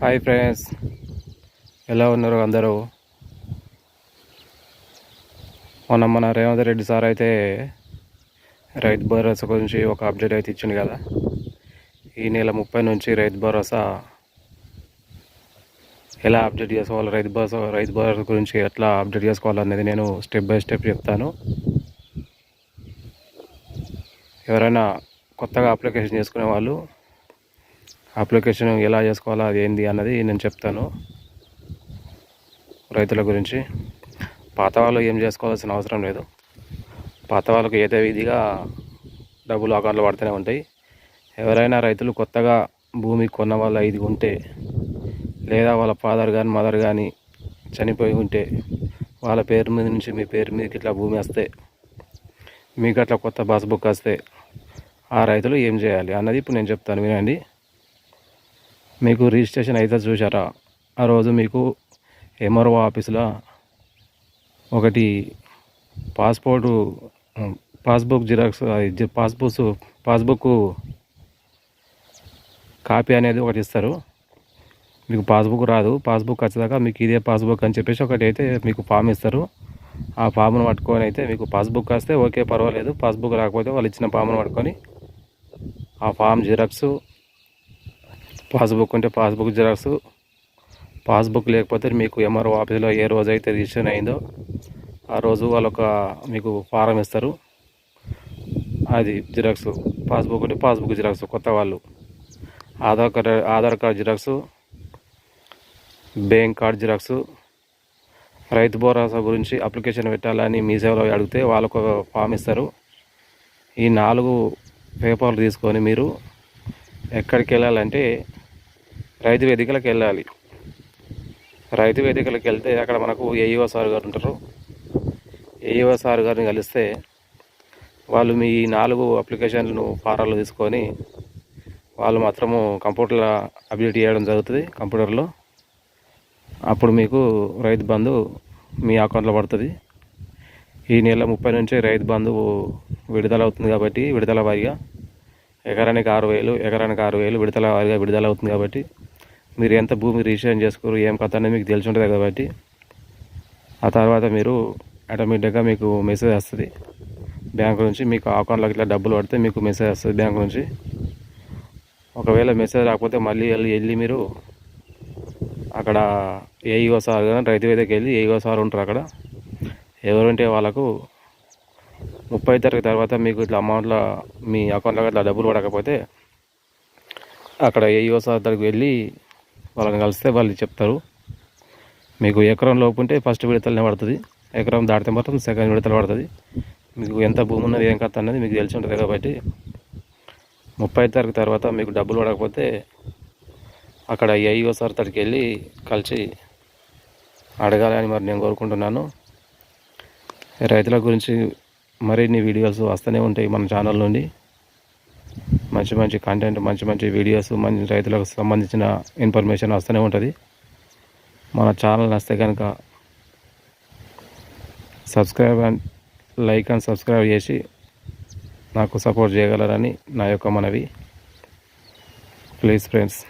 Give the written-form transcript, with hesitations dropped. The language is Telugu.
హాయ్ ఫ్రెండ్స్, ఎలా ఉన్నారు అందరూ? మన రేవంత్ రెడ్డి సార్ అయితే రైతు భరోసా గురించి ఒక అప్డేట్ అయితే ఇచ్చింది కదా. ఈ నెల 30 నుంచి రైతు భరోసా ఎలా అప్డేట్ చేసుకోవాలి, రైతు భరోసా గురించి ఎట్లా అప్డేట్ చేసుకోవాలనేది నేను స్టెప్ బై స్టెప్ చెప్తాను. ఎవరైనా కొత్తగా అప్లికేషన్ చేసుకునే వాళ్ళు అప్లికేషన్ ఎలా చేసుకోవాలో అది ఏంది అన్నది నేను చెప్తాను. రైతుల గురించి పాత వాళ్ళు ఏం చేసుకోవాల్సిన అవసరం లేదు. పాత వాళ్ళకు ఏదే విధిగా డబ్బులు అకౌంట్లో పడుతూనే ఉంటాయి. ఎవరైనా రైతులు కొత్తగా భూమి కొన్న వాళ్ళు 5 ఉంటే, లేదా వాళ్ళ ఫాదర్ కానీ మదర్ కానీ చనిపోయి ఉంటే, వాళ్ళ పేరు మీద నుంచి మీ పేరు మీదకి ఇట్లా భూమి వస్తే, మీకు అట్లా కొత్త పాస్బుక్ వస్తే ఆ రైతులు ఏం చేయాలి అన్నది ఇప్పుడు నేను చెప్తాను, వినండి. మీకు రిజిస్ట్రేషన్ అయితే చూసారా, ఆ రోజు మీకు ఎంఆర్ఓ ఆఫీసులో ఒకటి పాస్బుక్ జిరాక్స్, పాస్బుక్ కాపీ అనేది ఒకటి ఇస్తారు. మీకు పాస్బుక్ రాదు, పాస్బుక్ వచ్చేదాకా మీకు ఇదే పాస్బుక్ అని చెప్పేసి ఒకటి అయితే మీకు ఫామ్ ఇస్తారు. ఆ ఫామ్ను పట్టుకొని అయితే మీకు పాస్బుక్ వస్తే ఓకే, పర్వాలేదు. పాస్బుక్ రాకపోతే వాళ్ళు ఇచ్చిన ఫామ్ను పట్టుకొని ఆ ఫామ్ జిరాక్స్, పాస్బుక్ ఉంటే పాస్బుక్ జిరాక్స్, పాస్బుక్ లేకపోతే మీకు ఎంఆర్ఓ ఆఫీస్లో ఏ రోజు అయితే రిజిస్ట్రేషన్ అయిందో ఆ రోజు వాళ్ళు మీకు ఫారం ఇస్తారు. అది జిరాక్స్, పాస్బుక్ ఉంటే పాస్బుక్ జిరాక్స్ కొత్త వాళ్ళు, Aadhaar card xerox, bank card xerox. Rythu Bharosa గురించి అప్లికేషన్ పెట్టాలని మీ సేవలో అడిగితే వాళ్ళకు ఫామ్ ఇస్తారు. ఈ 4 పేపర్లు తీసుకొని మీరు ఎక్కడికి వెళ్ళాలంటే రైతు వేదికలకు వెళ్ళాలి. రైతు వేదికలకు వెళ్తే అక్కడ మనకు ఏఈఓ సార్ గారు ఉంటారు. ఏఈఓ సార్ గారిని కలిస్తే వాళ్ళు మీ 4 అప్లికేషన్లను ఫారాలు తీసుకొని వాళ్ళు మాత్రము కంప్యూటర్లో అప్డేట్ చేయడం జరుగుతుంది కంప్యూటర్లో. అప్పుడు మీకు రైతు బంధు మీ అకౌంట్లో పడుతుంది. ఈ నెల 30 నుంచి రైతు బంధు విడుదల అవుతుంది కాబట్టి విడుదల వారీగా ఎకరానికి 6,000 విడతల వారీగా విడుదల అవుతుంది కాబట్టి మీరు ఎంత భూమి రిజిస్ట్రేషన్ చేసుకోరు ఏం కథ అనేది మీకు తెలిసి ఉంటుంది కాబట్టి ఆ తర్వాత మీరు ఆటోమేటిక్గా మీకు మెసేజ్ వస్తుంది బ్యాంకు నుంచి. మీకు అకౌంట్లోకి ఇట్లా డబ్బులు పడితే మీకు మెసేజ్ వస్తుంది బ్యాంకు నుంచి. ఒకవేళ మెసేజ్ రాకపోతే మళ్ళీ వెళ్ళి మీరు అక్కడ ఏఈఓ సార్ కానీ రైతు వేదికకి వెళ్ళి ఏఈఓ సార్ ఉంటారు అక్కడ. ఎవరుంటే వాళ్ళకు 30 తారీఖు తర్వాత మీకు ఇట్లా అమౌంట్లో మీ అకౌంట్లో ఇట్లా డబ్బులు పడకపోతే అక్కడ ఏఈఓ సార్ దగ్గరికి వెళ్ళి వాళ్ళని కలిస్తే వాళ్ళు చెప్తారు. మీకు ఎకరం లోపు ఉంటే ఫస్ట్ విడతలనే పడుతుంది, ఎకరం దాటితే మాత్రం సెకండ్ విడతలు పడుతుంది. మీకు ఎంత భూమి ఉన్నది ఏం కథ అనేది మీకు తెలిసి ఉంటుంది కాబట్టి 30 తారీఖు తర్వాత మీకు డబ్బులు పడకపోతే అక్కడ ఏఈఓ సార్ దగ్గరికి వెళ్ళి కలిసి అడగాలని మరి నేను కోరుకుంటున్నాను. రైతుల గురించి మరిన్ని వీడియోస్ వస్తూనే ఉంటాయి మన ఛానల్ నుండి. మంచి కంటెంట్, మంచి వీడియోస్, మంచి రైతులకు సంబంధించిన ఇన్ఫర్మేషన్ వస్తూనే ఉంటుంది. మన ఛానల్ నచ్చితే కనుక లైక్ అండ్ సబ్స్క్రైబ్ చేసి నాకు సపోర్ట్ చేయగలరని నా యొక్క మనవి. Please friends.